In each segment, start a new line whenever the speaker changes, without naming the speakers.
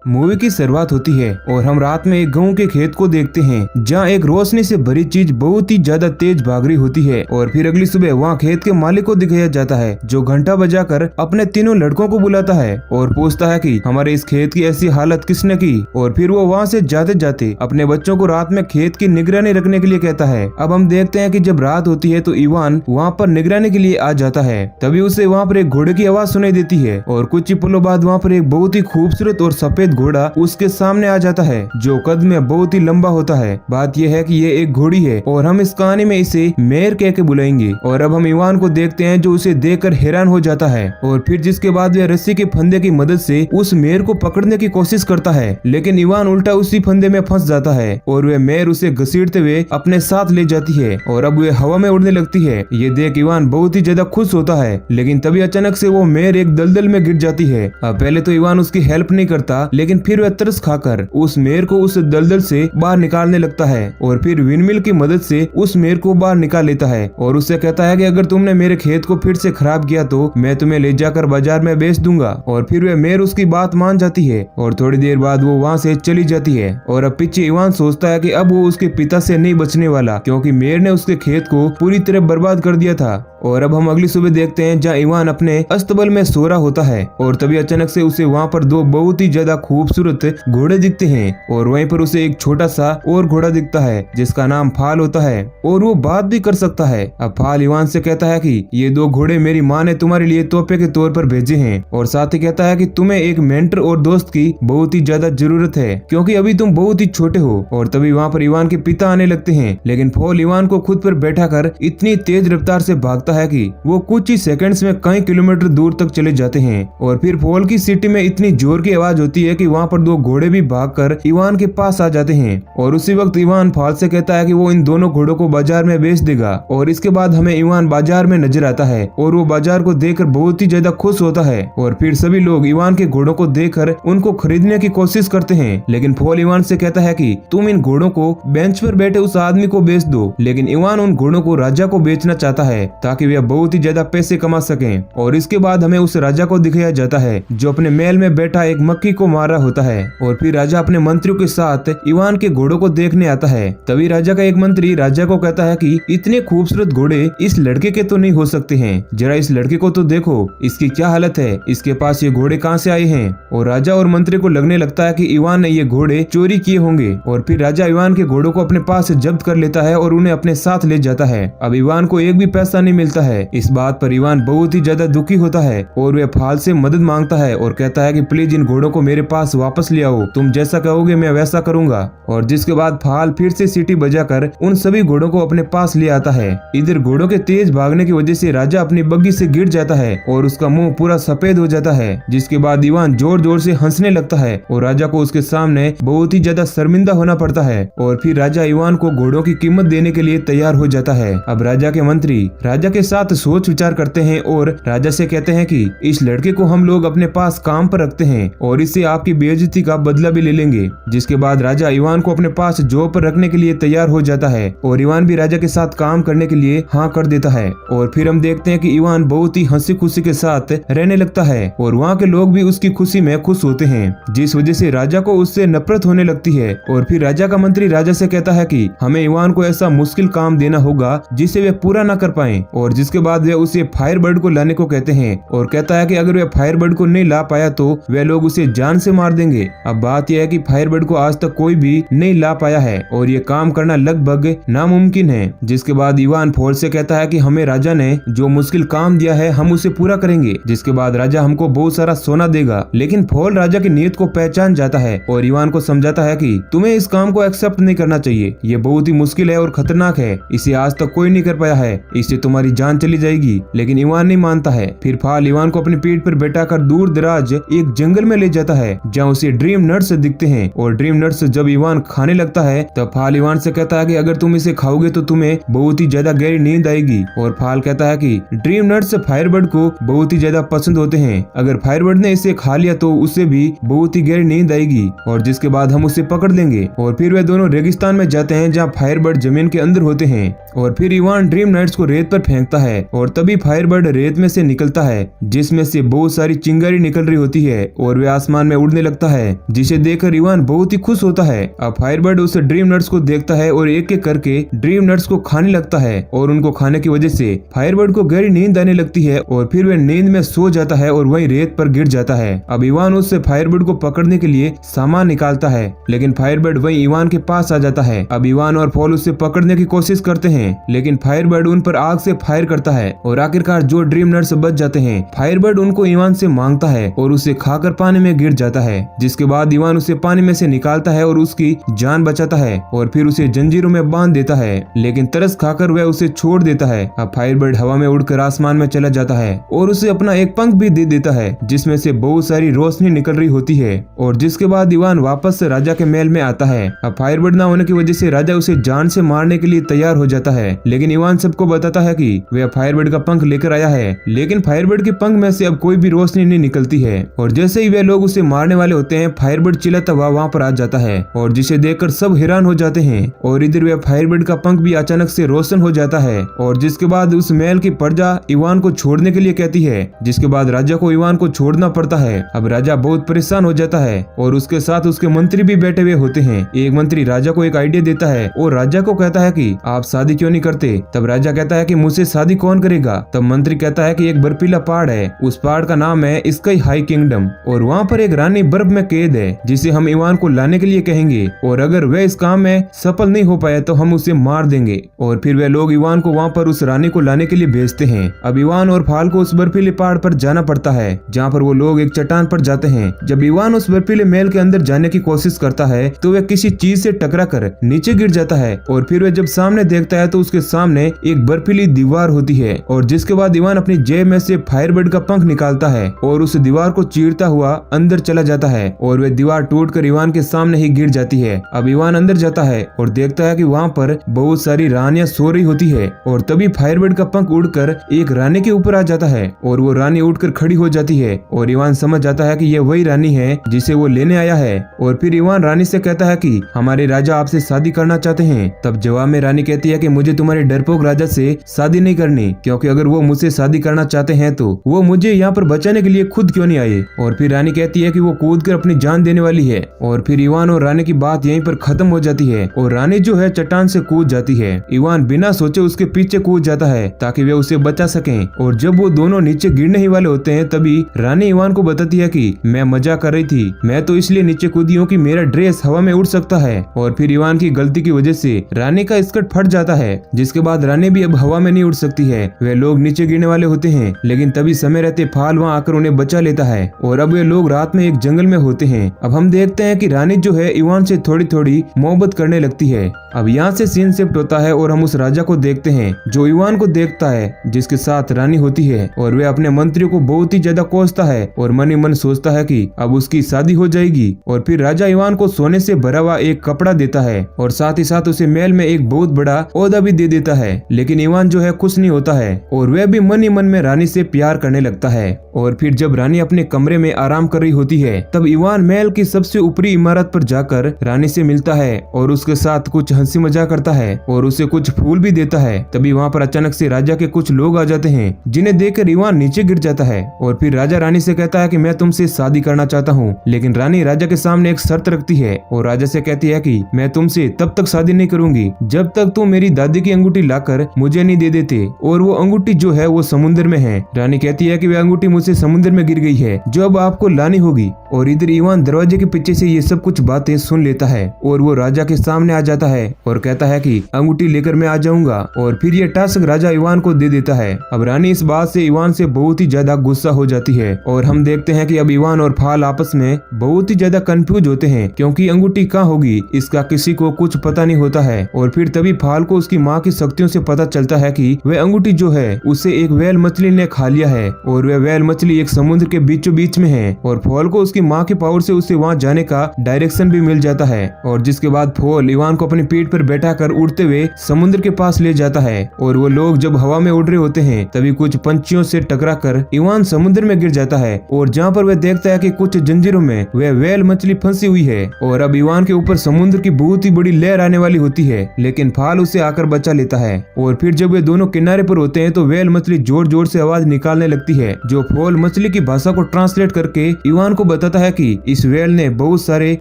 Movie की शुरुआत होती है और हम रात में एक गेहूं के खेत को देखते हैं जहाँ एक रोशनी से भरी चीज बहुत ही ज्यादा तेज भाग रही होती है। और फिर अगली सुबह वहाँ खेत के मालिक को दिखाया जाता है जो घंटा बजाकर अपने तीनों लड़कों को बुलाता है और पूछता है कि हमारे इस खेत की ऐसी हालत किसने की। और फिर वो वहाँ से जाते जाते अपने बच्चों को रात में खेत की निगरानी रखने के लिए कहता है। अब हम देखते हैं कि जब रात होती है तो इवान वहाँ पर निगरानी के लिए आ जाता है। तभी उसे वहाँ पर एक घोड़े की आवाज सुनाई देती है और कुछ ही पलों बाद वहाँ पर एक बहुत ही खूबसूरत और सफेद घोड़ा उसके सामने आ जाता है जो कद में बहुत ही लंबा होता है। बात यह है कि ये एक घोड़ी है और हम इस कहानी में इसे मेयर कह के बुलाएंगे। और अब हम इवान को देखते हैं जो उसे देखकर हैरान हो जाता है और फिर जिसके बाद वह रस्सी के फंदे की मदद से उस मेयर को पकड़ने की कोशिश करता है, लेकिन इवान उल्टा उसी फंदे में फंस जाता है और वह मेयर उसे घसीटते हुए अपने साथ ले जाती है और अब वह हवा में उड़ने लगती है। ये देख इवान बहुत ही ज्यादा खुश होता है, लेकिन तभी अचानक से वो मेयर एक दलदल में गिर जाती है। अब पहले तो इवान उसकी हेल्प नहीं करता, लेकिन फिर वह तरस खाकर उस मेयर को उस दलदल से बाहर निकालने लगता है और फिर विंडमिल की मदद से उस मेयर को बाहर निकाल लेता है और उससे कहता है कि अगर तुमने मेरे खेत को फिर से खराब किया तो मैं तुम्हें ले जाकर बाजार में बेच दूंगा। और फिर वह मेयर उसकी बात मान जाती है और थोड़ी देर बाद वो वहाँ से चली जाती है। और अब पीछे इवान सोचता है कि अब वो उसके पिता से नहीं बचने वाला क्योंकि मेयर ने उसके खेत को पूरी तरह बर्बाद कर दिया था। और अब हम अगली सुबह देखते हैं जहाँ इवान अपने अस्तबल में सो रहा होता है और तभी अचानक से उसे वहाँ पर दो बहुत ही ज्यादा खूबसूरत घोड़े दिखते हैं और वहीं पर उसे एक छोटा सा और घोड़ा दिखता है जिसका नाम फाल होता है और वो बात भी कर सकता है। अब फाल इवान से कहता है कि ये दो घोड़े मेरी माँ ने तुम्हारे लिए तोहफे के तौर पर भेजे हैं और साथ ही कहता है कि तुम्हें एक मेंटर और दोस्त की बहुत ही ज्यादा जरूरत है क्योंकि अभी तुम बहुत ही छोटे हो। और तभी वहाँ पर इवान के पिता आने लगते हैं, लेकिन फॉल इवान को खुद पर बैठा कर इतनी तेज रफ्तार से भागता है कि वो कुछ ही सेकंड्स में कई किलोमीटर दूर तक चले जाते हैं। और फिर फॉल की सिटी में इतनी जोर की आवाज होती है कि वहाँ पर दो घोड़े भी भागकर इवान के पास आ जाते हैं और उसी वक्त इवान फॉल से कहता है कि वो इन दोनों घोड़ों को बाजार में बेच देगा। और इसके बाद हमें इवान बाजार में नजर आता है और वो बाजार को देखकर बहुत ही ज्यादा खुश होता है और फिर सभी लोग इवान के घोड़ों को देखकर उनको खरीदने की कोशिश करते हैं, लेकिन फॉल इवान से कहता है कि तुम इन घोड़ों को बेंच पर बैठे उस आदमी को बेच दो। लेकिन इवान उन घोड़ों को राजा को बेचना चाहता है ताकि वे बहुत ही ज्यादा पैसे कमा सकें। और इसके बाद हमें उस राजा को दिखाया जाता है जो अपने महल में बैठा एक मक्खी को मार रहा होता है और फिर राजा अपने मंत्रियों के साथ इवान के घोड़ों को देखने आता है। तभी राजा का एक मंत्री राजा को कहता है कि इतने खूबसूरत घोड़े इस लड़के के तो नहीं हो सकते हैं, जरा इस लड़के को तो देखो, इसकी क्या हालत है, इसके पास ये घोड़े कहाँ से आए हैं। और राजा और मंत्री को लगने लगता है कि इवान ने ये घोड़े चोरी किए होंगे और फिर राजा इवान के घोड़ों को अपने पास जब्त कर लेता है और उन्हें अपने साथ ले जाता है। अब इवान को एक भी पैसा नहीं मिलता है। इस बात पर इवान बहुत ही ज्यादा दुखी होता है और वह फाल से मदद मांगता है और कहता है कि प्लीज इन घोड़ों को मेरे पास वापस ले आओ, तुम जैसा कहोगे मैं वैसा करूंगा। और जिसके बाद फाल फिर से सीटी बजाकर उन सभी घोड़ों को अपने पास ले आता है। इधर घोड़ों के तेज भागने की वजह से राजा अपनी बग्गी से गिर जाता है और उसका मुंह पूरा सफेद हो जाता है, जिसके बाद इवान जोर जोर से हंसने लगता है और राजा को उसके सामने बहुत ही ज्यादा शर्मिंदा होना पड़ता है। और फिर राजा इवान को घोड़ों की कीमत देने के लिए तैयार हो जाता है। अब राजा के मंत्री राजा के साथ सोच विचार करते हैं और राजा से कहते हैं कि इस लड़के को हम लोग अपने पास काम पर रखते हैं और इससे आपकी बेइज्जती का बदला भी ले लेंगे। जिसके बाद राजा इवान को अपने पास जॉब पर रखने के लिए तैयार हो जाता है और इवान भी राजा के साथ काम करने के लिए हाँ कर देता है। और फिर हम देखते हैं कि इवान बहुत ही हंसी खुशी के साथ रहने लगता है और वहाँ के लोग भी उसकी खुशी में खुश होते हैं, जिस वजह से राजा को उससे नफरत होने लगती है। और फिर राजा का मंत्री राजा से कहता है कि हमें इवान को ऐसा मुश्किल काम देना होगा जिसे वे पूरा न कर पाए। और जिसके बाद वे उसे फायरबर्ड को लाने को कहते हैं और कहता है कि अगर वे फायरबर्ड को नहीं ला पाया तो वे लोग उसे जान से मार देंगे। अब बात यह है कि फायरबर्ड को आज तक कोई भी नहीं ला पाया है और ये काम करना लगभग नामुमकिन है। जिसके बाद इवान फॉल से कहता है कि हमें राजा ने जो मुश्किल काम दिया है हम उसे पूरा करेंगे, जिसके बाद राजा हमको बहुत सारा सोना देगा। लेकिन फॉल राजा की नीयत को पहचान जाता है और इवान को समझाता है कि तुम्हें इस काम को एक्सेप्ट नहीं करना चाहिए, ये बहुत ही मुश्किल है और खतरनाक है, इसे आज तक कोई नहीं कर पाया है, इससे तुम्हारी जान चली जाएगी। लेकिन इवान नहीं मानता है। फिर फाल इवान को अपनी पीठ पर बैठाकर दूर दराज एक जंगल में ले जाता है जहाँ उसे ड्रीम नट्स दिखते हैं। और ड्रीम नट्स जब इवान खाने लगता है तब फाल इवान से कहता है कि अगर तुम इसे खाओगे तो तुम्हें बहुत ही ज्यादा गहरी नींद आएगी। और फाल कहता है कि ड्रीम नट्स फायरबर्ड को बहुत ही ज्यादा पसंद होते हैं, अगर फायरबर्ड ने इसे खा लिया तो उसे भी बहुत ही गहरी नींद आएगी और जिसके बाद हम उसे पकड़ लेंगे। और फिर वे दोनों रेगिस्तान में जाते हैं जहाँ फायरबर्ड जमीन के अंदर होते हैं। और फिर इवान ड्रीम नट्स को रेत पर फेंकता लगता है और तभी फायरबर्ड रेत में से निकलता है जिसमें से बहुत सारी चिंगारी निकल रही होती है और वे आसमान में उड़ने लगता है, जिसे देखकर इवान बहुत ही खुश होता है। अब फायरबर्ड उस ड्रीम नट्स को देखता है और एक एक करके ड्रीम नट्स को खाने लगता है और उनको खाने की वजह से फायरबर्ड को गहरी नींद आने लगती है और फिर वह नींद में सो जाता है और वहीं रेत पर गिर जाता है। अब इवान उससे फायरबर्ड को पकड़ने के लिए सामान निकालता है, लेकिन फायरबर्ड वहीं इवान के पास आ जाता है। अब इवान और पॉल उससे पकड़ने की कोशिश करते हैं, लेकिन फायरबर्ड उन पर आग से फायर करता है और आखिरकार जो ड्रीम नट्स बच जाते हैं, फायरबर्ड उनको इवान से मांगता है और उसे खाकर पानी में गिर जाता है, जिसके बाद इवान उसे पानी में से निकालता है और उसकी जान बचाता है और फिर उसे जंजीरों में बांध देता है, लेकिन तरस खाकर वह उसे छोड़ देता है। अब फायरबर्ड हवा में उड़कर आसमान में चला जाता है और उसे अपना एक पंख भी दे देता है जिसमें से बहुत सारी रोशनी निकल रही होती है और जिसके बाद इवान वापस से राजा के महल में आता है। अब फायरबर्ड न होने की वजह से राजा उसे जान से मारने के लिए तैयार हो जाता है, लेकिन इवान सबको बताता है कि वह फायरबर्ड का पंख लेकर आया है, लेकिन फायरबर्ड के पंख में से अब कोई भी रोशनी नहीं निकलती है और जैसे ही वे लोग उसे मारने वाले होते हैं, फायरबर्ड चिल्लाता हुआ वहाँ पर आ जाता है और जिसे देखकर सब हैरान हो जाते हैं और इधर वह फायरबर्ड का पंख भी अचानक से रोशन हो जाता है और जिसके बाद उस महल की प्रजा इवान को छोड़ने के लिए कहती है, जिसके बाद राजा को इवान को छोड़ना पड़ता है। अब राजा बहुत परेशान हो जाता है और उसके साथ उसके मंत्री भी बैठे हुए होते हैं। एक मंत्री राजा को एक आइडिया देता है और राजा को कहता है कि आप शादी क्यों नहीं करते। तब राजा कहता है कि मुझसे शादी कौन करेगा। तब मंत्री कहता है कि एक बर्फीला पहाड़ है, उस पहाड़ का नाम है स्काई हाई किंगडम और वहाँ पर एक रानी बर्फ में कैद है जिसे हम इवान को लाने के लिए कहेंगे और अगर वह इस काम में सफल नहीं हो पाया तो हम उसे मार देंगे। और फिर वे लोग इवान को वहाँ पर उस रानी को लाने के लिए भेजते हैं। अब इवान और फाल को उस बर्फीले पहाड़ पर जाना पड़ता है जहाँ पर वो लोग एक चट्टान पर जाते हैं। जब इवान उस बर्फीले महल के अंदर जाने की कोशिश करता है तो वह किसी चीज से टकरा कर नीचे गिर जाता है और फिर वह जब सामने देखता है तो उसके सामने एक बर्फीली दीवार होती है और जिसके बाद इवान अपनी जेब में से फायरबर्ड का पंख निकालता है और उस दीवार को चीरता हुआ अंदर चला जाता है और वह दीवार टूटकर इवान के सामने ही गिर जाती है। अब इवान अंदर जाता है और देखता है कि वहाँ पर बहुत सारी रानियां सो रही होती है और तभी फायरबर्ड का पंख उड़कर एक रानी के ऊपर आ जाता है और वो रानी उठकर खड़ी हो जाती है और इवान समझ जाता है कि यह वही रानी है जिसे वो लेने आया है और फिर इवान रानी से कहता है कि हमारे राजा आपसे शादी करना चाहते हैं। तब जवाब में रानी कहती है कि मुझे तुम्हारे डरपोक राजा से शादी नहीं करनी, क्योंकि अगर वो मुझसे शादी करना चाहते हैं तो वो मुझे यहाँ पर बचाने के लिए खुद क्यों नहीं आए। और फिर रानी कहती है कि वो कूद कर अपनी जान देने वाली है और फिर इवान और रानी की बात यहीं पर खत्म हो जाती है और रानी जो है चट्टान से कूद जाती है। इवान बिना सोचे उसके पीछे कूद जाता है ताकि वे उसे बचा सकें और जब वो दोनों नीचे गिरने ही वाले होते हैं तभी रानी इवान को बताती है कि मैं मजाक कर रही थी, मैं तो इसलिए नीचे कूदी हूँ कि मेरा ड्रेस हवा में उड़ सकता है। और फिर इवान की गलती की वजह से रानी का स्कर्ट फट जाता है, जिसके बाद रानी भी अब हवा में नहीं उड़ सकती है। वे लोग नीचे गिरने वाले होते हैं, लेकिन तभी समय रहते फाल वहाँ आकर उन्हें बचा लेता है और अब वे लोग रात में एक जंगल में होते हैं। अब हम देखते हैं कि रानी जो है इवान से थोड़ी थोड़ी मोहब्बत करने लगती है। अब यहाँ से सीन शिफ्ट होता है और हम उस राजा को देखते हैं जो इवान को देखता है जिसके साथ रानी होती है और वे अपने मंत्रियों को बहुत ही ज्यादा कोसता है और मन ही मन सोचता है कि अब उसकी शादी हो जाएगी। और फिर राजा इवान को सोने से भरा हुआ एक कपड़ा देता है और साथ ही साथ उसे महल में एक बहुत बड़ा ओहदा भी दे देता है, लेकिन इवान जो है खुश नहीं होता है और वह भी मन ही मन में रानी से प्यार करने लगता है। और फिर जब रानी अपने कमरे में आराम कर रही होती है तब इवान महल की सबसे ऊपरी इमारत पर जाकर रानी से मिलता है और उसके साथ कुछ हंसी मजाक करता है और उसे कुछ फूल भी देता है। तभी वहाँ पर अचानक से राजा के कुछ लोग आ जाते हैं जिन्हें देखकर इवान नीचे गिर जाता है और फिर राजा रानी से कहता है कि मैं तुमसे शादी करना चाहता हूँ, लेकिन रानी राजा के सामने एक शर्त रखती है और राजा से कहती है कि मैं तुमसे तब तक शादी नहीं करूंगी जब तक तुम मेरी दादी की अंगूठी लाकर मुझे नहीं दे देते और वो अंगूठी जो है वो समुद्र में है। रानी कहती है कि वह अंगूठी मुझसे समुद्र में गिर गई है जो अब आपको लानी होगी। और इधर इवान दरवाजे के पीछे से ये सब कुछ बातें सुन लेता है और वो राजा के सामने आ जाता है और कहता है कि अंगूठी लेकर मैं आ जाऊंगा और फिर ये टास्क राजा इवान को दे देता है। अब रानी इस बात से इवान से बहुत ही ज्यादा गुस्सा हो जाती है और हम देखते हैं कि अब इवान और फाल आपस में बहुत ही ज्यादा कंफ्यूज होते हैं क्योंकि अंगूठी कहाँ होगी इसका किसी को कुछ पता नहीं होता है। और फिर तभी फाल को उसकी माँ की शक्तियों से पता चलता है कि वह अंगूठी जो है उसे एक व्हेल मछली ने खा लिया है और वह व्हेल मछली एक समुद्र के बीचों बीच में है और फॉल को उसकी माँ की पावर से उसे वहाँ जाने का डायरेक्शन भी मिल जाता है। और जिसके बाद फॉल इवान को अपनी पीठ पर बैठाकर उड़ते हुए समुद्र के पास ले जाता है और वो लोग जब हवा में उड़ रहे होते हैं तभी कुछ पंछियों से टकराकर इवान समुद्र में गिर जाता है और जहाँ पर वह देखता है कि कुछ जंजीरों में वह व्हेल मछली फंसी हुई है और अब इवान के ऊपर समुद्र की बहुत ही बड़ी लहर आने वाली होती है, लेकिन फाल उसे आकर बचा लेता है। और फिर जब वे दोनों किनारे पर होते हैं तो व्हेल मछली जोर जोर से आवाज निकालने लगती है, जो फोल मछली की भाषा को ट्रांसलेट करके इवान को बताता है कि इस व्हेल ने बहुत सारे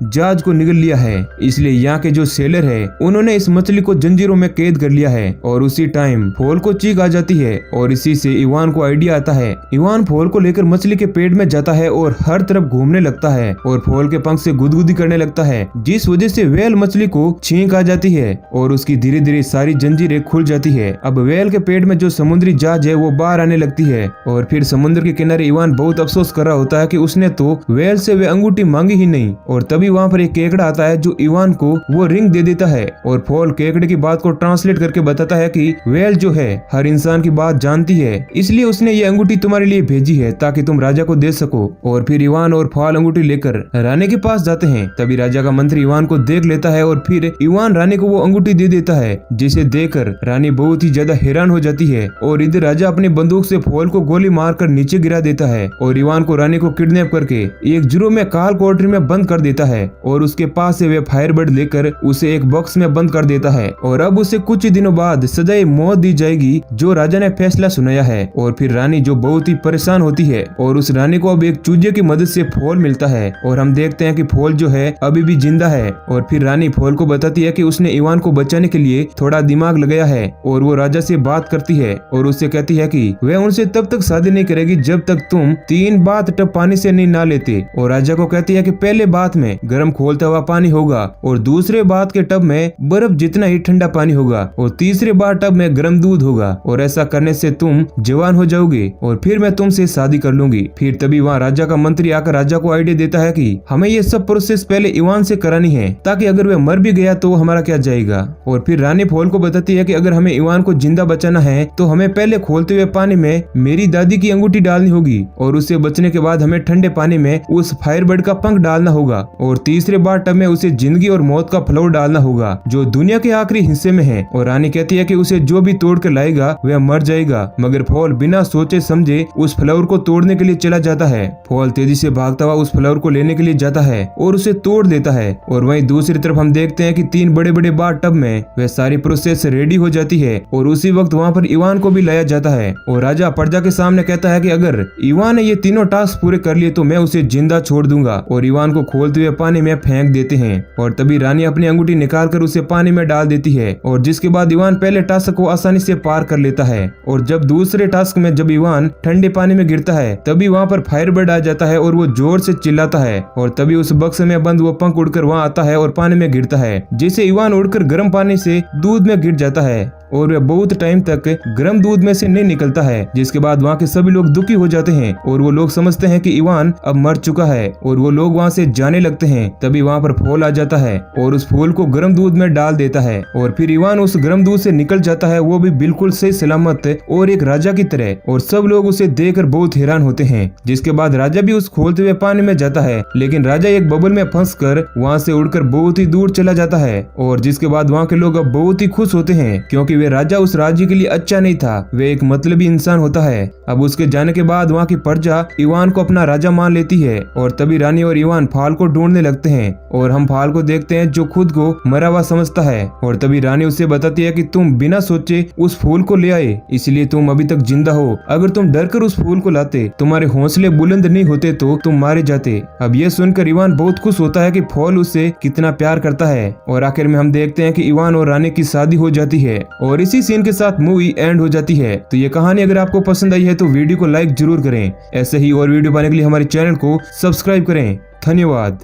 जहाज को निगल लिया है, इसलिए यहाँ के जो सेलर है उन्होंने इस मछली को जंजीरों में कैद कर लिया है। और उसी टाइम फोल को चीख आ जाती है और इसी से इवान को आइडिया आता है। इवान फोल को लेकर मछली के पेट में जाता है और हर तरफ घूमने लगता है और फोल के पंख से गुदगुदी करने लगता है, जिस वजह से व्हेल मछली को छींक आ जाती है और उसकी धीरे धीरे सारी जंजीरें खुल जाती है। अब व्हेल के पेट में जो समुद्री जहाज है वो बाहर आने लगती है और फिर समुद्र के किनारे इवान बहुत अफसोस कर रहा होता है कि उसने तो व्हेल से वे अंगूठी मांगी ही नहीं। और तभी वहाँ पर एक केकड़ा आता है जो इवान को वो रिंग दे देता है और फोल केकड़े की बात को ट्रांसलेट करके बताता है कि व्हेल जो है हर इंसान की बात जानती है, इसलिए उसने ये अंगूठी तुम्हारे लिए भेजी है ताकि तुम राजा को दे सको। और फिर इवान और फोल अंगूठी लेकर रानी के पास जाते हैं। तभी राजा का मंत्री इवान को देख लेता है और फिर इवान रानी को वो अंगूठी दे देता है, जिसे देखकर रानी बहुत ही ज्यादा हैरान हो जाती है। और इधर राजा अपनी बंदूक से फोल को गोली मारकर नीचे गिरा देता है और इवान को रानी को किडनैप करके एक जुरो में काल कोठरी में बंद कर देता है और उसके पास से वे फायरबर्ड लेकर उसे एक बॉक्स में बंद कर देता है। और अब उसे कुछ ही दिनों बाद सजाए मौत दी जाएगी, जो राजा ने फैसला सुनाया है। और फिर रानी जो बहुत ही परेशान होती है और उस रानी को अब एक चूजे की मदद से फोल मिलता है और हम देखते हैं कि फोल जो है अभी भी जिंदा है। और फिर रानी फोल को बताती है कि उसने इवान को बचाने के लिए थोड़ा दिमाग लगाया है और वो राजा से बात करती है और उससे कहती है कि वह उनसे तब तक शादी नहीं करेगी जब तक तुम 3 बाथ टब पानी से नहीं नहा लेते। और राजा को कहती है कि पहले बाथ में गर्म खोलता हुआ पानी होगा और दूसरे बाथ के टब में बर्फ जितना ही ठंडा पानी होगा और तीसरे बार टब में गर्म दूध होगा और ऐसा करने से तुम जवान हो जाओगे और फिर मैं तुमसे शादी कर लूंगी। फिर तभी वहाँ राजा का मंत्री आकर राजा को आइडिया देता है कि हमें ये सब प्रोसेस पहले इवान से करानी है, ताकि अगर वह मर भी गया तो हमारा क्या जाएगा। और फिर रानी फोल को बताती है कि अगर हमें इवान को जिंदा बचाना है तो हमें पहले खोलते हुए पानी में मेरी दादी की अंगूठी डालनी होगी और उससे बचने के बाद हमें ठंडे पानी में उस फायरबर्ड का पंख डालना होगा और तीसरे बार टब में उसे जिंदगी और मौत का फ्लावर डालना होगा, जो दुनिया के आखिरी हिस्से में है। और रानी कहती है कि उसे जो भी तोड़ कर लाएगा वह मर जाएगा, मगर फोल बिना सोचे समझे उस फ्लावर को तोड़ने के लिए चला जाता है। फोल तेजी से भागता हुआ उस फ्लावर को लेने के लिए जाता है और उसे तोड़ देता है। और वहीं दूसरी तरफ हम देखते हैं कि 3 बड़े बड़े बार टब में वह सारी प्रोसेस रेडी हो जाती है और उसी वक्त वहाँ पर इवान को भी लाया जाता है। और राजा प्रजा के सामने कहता है कि अगर इवान ने ये तीनों टास्क पूरे कर लिए तो मैं उसे जिंदा छोड़ दूंगा। और इवान को खोलते हुए पानी में फेंक देते हैं और तभी रानी अपनी अंगूठी निकालकर उसे पानी में डाल देती है और जिसके बाद इवान पहले टास्क को आसानी से पार कर लेता है। और जब दूसरे टास्क में जब इवान ठंडे पानी में गिरता है तभी वहाँ पर फायरबर्ड आ जाता है और वो जोर से चिल्लाता है और तभी उस बक्स में बंद वो पंख उड़कर वहाँ आता है और पानी में गिरता है, जिसे इवान उड़कर गर्म पानी से दूध में गिर जाता है और वह बहुत टाइम तक गर्म दूध में से नहीं निकलता है। जिसके बाद वहाँ के सभी लोग दुखी हो जाते हैं और वो लोग समझते हैं कि इवान अब मर चुका है और वो लोग वहाँ से जाने लगते हैं। तभी वहाँ पर फूल आ जाता है और उस फूल को गर्म दूध में डाल देता है और फिर इवान उस गर्म दूध से निकल जाता है, वो भी बिल्कुल सही सलामत और एक राजा की तरह। और सब लोग उसे देखकर बहुत हैरान होते हैं। जिसके बाद राजा भी उस खोलते हुए पानी में जाता है, लेकिन राजा एक बबल में फंसकर वहाँ से उड़कर बहुत ही दूर चला जाता है। और जिसके बाद वहाँ के लोग अब बहुत ही खुश होते हैं क्योंकि वे राजा उस राज्य के लिए अच्छा नहीं था, वे एक मतलबी इंसान होता है। अब उसके जाने के बाद वहाँ की प्रजा इवान को अपना राजा मान लेती है और तभी रानी और इवान फाल को ढूंढने लगते हैं और हम फाल को देखते हैं जो खुद को मरा हुआ समझता है। और तभी रानी उसे बताती है कि तुम बिना सोचे उस फूल को ले आए, इसलिए तुम अभी तक जिंदा हो। अगर तुम डरकर उस फूल को लाते, तुम्हारे हौसले बुलंद नहीं होते तो तुम मारे जाते। अब ये सुनकर इवान बहुत खुश होता है कि फूल उससे कितना प्यार करता है। और आखिर में हम देखते हैं कि इवान और रानी की शादी हो जाती है और इसी सीन के साथ मूवी एंड हो जाती है। तो ये कहानी अगर आपको पसंद आई है तो वीडियो को लाइक जरूर करें। ऐसे ही और वीडियो पाने के लिए हमारे चैनल को सब्सक्राइब करें। धन्यवाद।